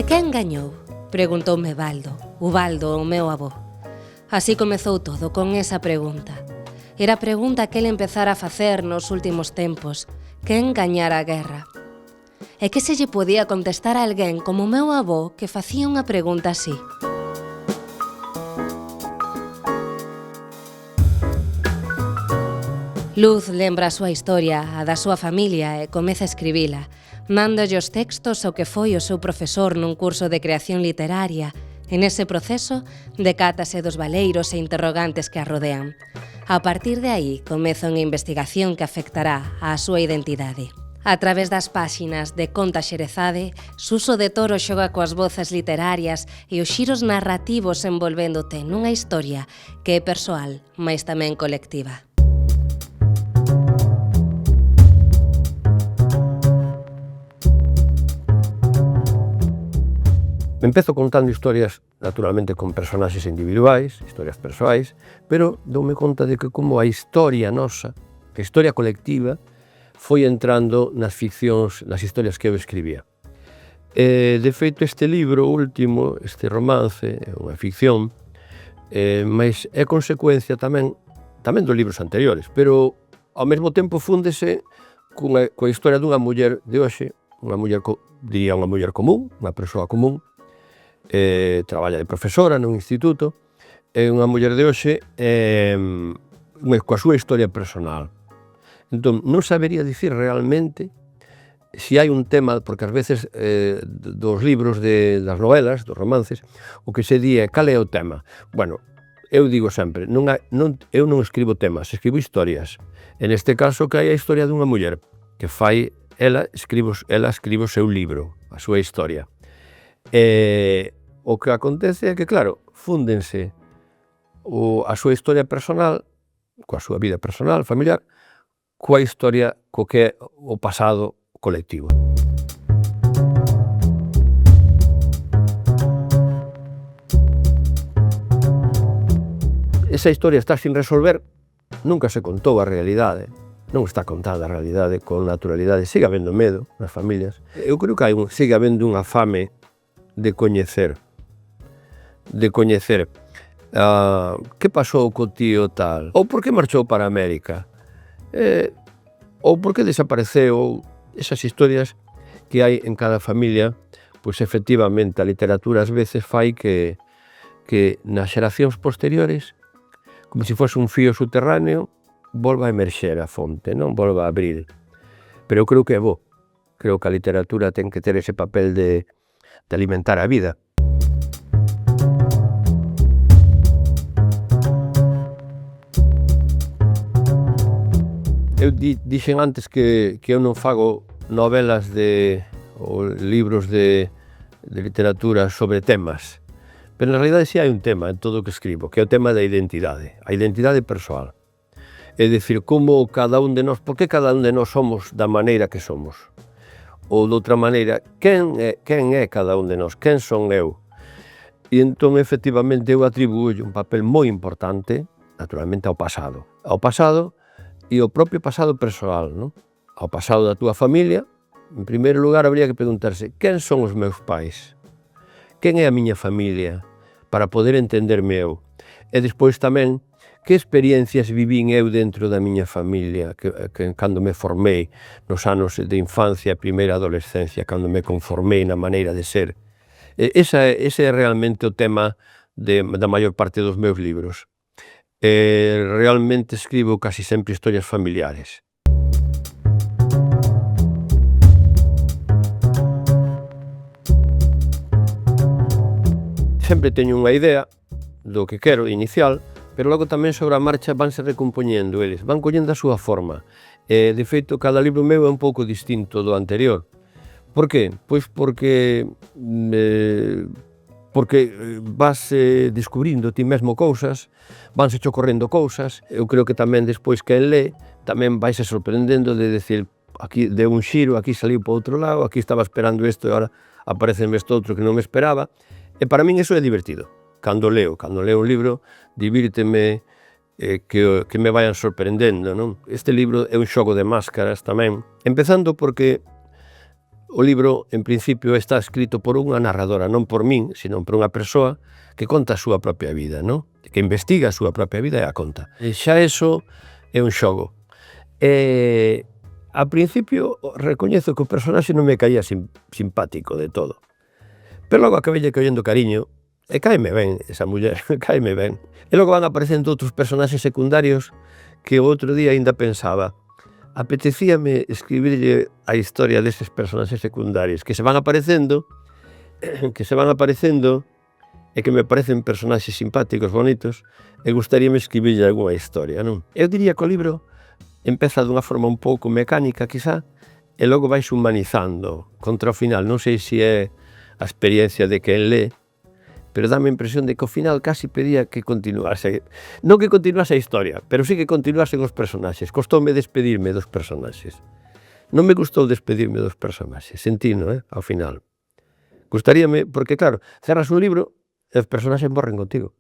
quen gañou? Preguntoume Baldo, o meu avó. Así comezou todo, con esa pregunta. Era a pregunta que ele empezara a facer nos últimos tempos. Quen gañara a guerra? E que se lle podía contestar a alguén como o meu avó que facía unha pregunta así? Luz lembra a súa historia, a da súa familia, e comeza a escribila. Mándolle os textos ao que foi o seu profesor nun curso de creación literaria. En ese proceso, decátase dos valeiros e interrogantes que a rodean. A partir de aí, comeza unha investigación que afectará á súa identidade. A través das páxinas de Conta Xerezade, Suso de Toro xoga coas voces literarias e os xiros narrativos envolvéndote nunha historia que é persoal, mais tamén colectiva. Empezo contando historias, naturalmente, con personaxes individuais, historias persoais, pero doume conta de que como a historia nosa, a historia colectiva, foi entrando nas ficcións, nas historias que eu escribía. De feito, este libro último, este romance, é unha ficción, mas é consecuencia tamén dos libros anteriores, pero ao mesmo tempo fúndese coa historia dunha muller de hoxe, unha muller común, unha persoa común, traballa de profesora nun instituto, é unha muller de hoxe coa súa historia personal. Entón, non sabería dicir realmente se hai un tema, porque ás veces dos libros, das novelas, dos romances, o que se di é cal é o tema. Bueno, eu digo sempre, eu non escribo temas, escribo historias. En este caso, que hai a historia dunha muller que fai, ela escribe o seu libro, a súa historia. O que acontece é que, claro, fúndense a súa historia personal, coa súa vida personal, familiar, coa historia, co que é o pasado colectivo. Esa historia está sin resolver, nunca se contou a realidade, non está contada a realidade con naturalidade, sigue habendo medo nas familias. Eu creo que sigue habendo unha fame de coñecer que pasou co tío tal, ou por que marchou para América, ou por que desapareceu. Esas historias que hai en cada familia, pois efectivamente a literatura ás veces fai que nas xeracións posteriores, como se fose un fío subterráneo, volva a emerxer a fonte, non volva a abrir. Pero eu creo que é bo, creo que a literatura ten que ter ese papel de alimentar a vida. Eu dixen antes que eu non fago novelas ou libros de literatura sobre temas, pero na realidade si hai un tema en todo o que escribo, que é o tema da identidade, a identidade persoal. É dicir, como cada un de nós, por que cada un de nós somos da maneira que somos? Ou de outra maneira, quen é cada un de nós? Quen son eu? E entón, efectivamente, eu atribuo un papel moi importante, naturalmente, ao pasado. Ao pasado e ao propio pasado persoal, non? Ao pasado da túa familia. En primeiro lugar, habría que preguntarse, quen son os meus pais? Quen é a miña familia? Para poder entenderme eu. E despois tamén, que experiencias vivín eu dentro da miña familia, que cando me formei nos anos de infancia, primeira adolescencia, cando me conformei na maneira de ser. Ese é realmente o tema da maior parte dos meus libros. Realmente escribo casi sempre historias familiares. Sempre teño unha idea do que quero inicial, pero logo tamén sobre a marcha vanse recompoñendo eles, van collendo a súa forma. De feito, cada libro meu é un pouco distinto do anterior. Por que? Pois porque vas descubrindo ti mesmo cousas, vanse cho correndo cousas. Eu creo que tamén despois quen lé tamén vaise sorprendendo de decir, aquí deu un xiro, aquí saliu para outro lado, aquí estaba esperando isto e agora aparece este outro que non me esperaba. E para min iso é divertido. Cando leo un libro, divírteme que me vayan sorprendendo, non? Este libro é un xogo de máscaras tamén, empezando porque o libro, en principio, está escrito por unha narradora, non por min, sino por unha persoa que conta a súa propia vida, non? Que investiga a súa propia vida e a conta. E xa eso é un xogo. A principio, recoñezo que o personaxe non me caía simpático de todo. Pero logo acabei collendo cariño, e caeme ben esa muller, caeme ben. E logo van aparecendo outros personaxes secundarios que o outro día ainda pensaba, apetecíame escribirlle a historia deses personaxes secundarios que se van aparecendo e que me parecen personaxes simpáticos, bonitos, e gustaríame escribirlle algunha historia, non? Eu diría que o libro empeza dunha forma un pouco mecánica, quizá, e logo vais humanizando contra o final. Non sei se é a experiencia de quen lé, pero dame a impresión de que ao final casi pedía que continuase. Non que continuase a historia, pero sí que continuasen os personaxes. Costoume despedirme dos personaxes. Non me gustou despedirme dos personaxes, sentino, ao final. Gustaríame, porque claro, cerras un libro e os personaxes morren contigo.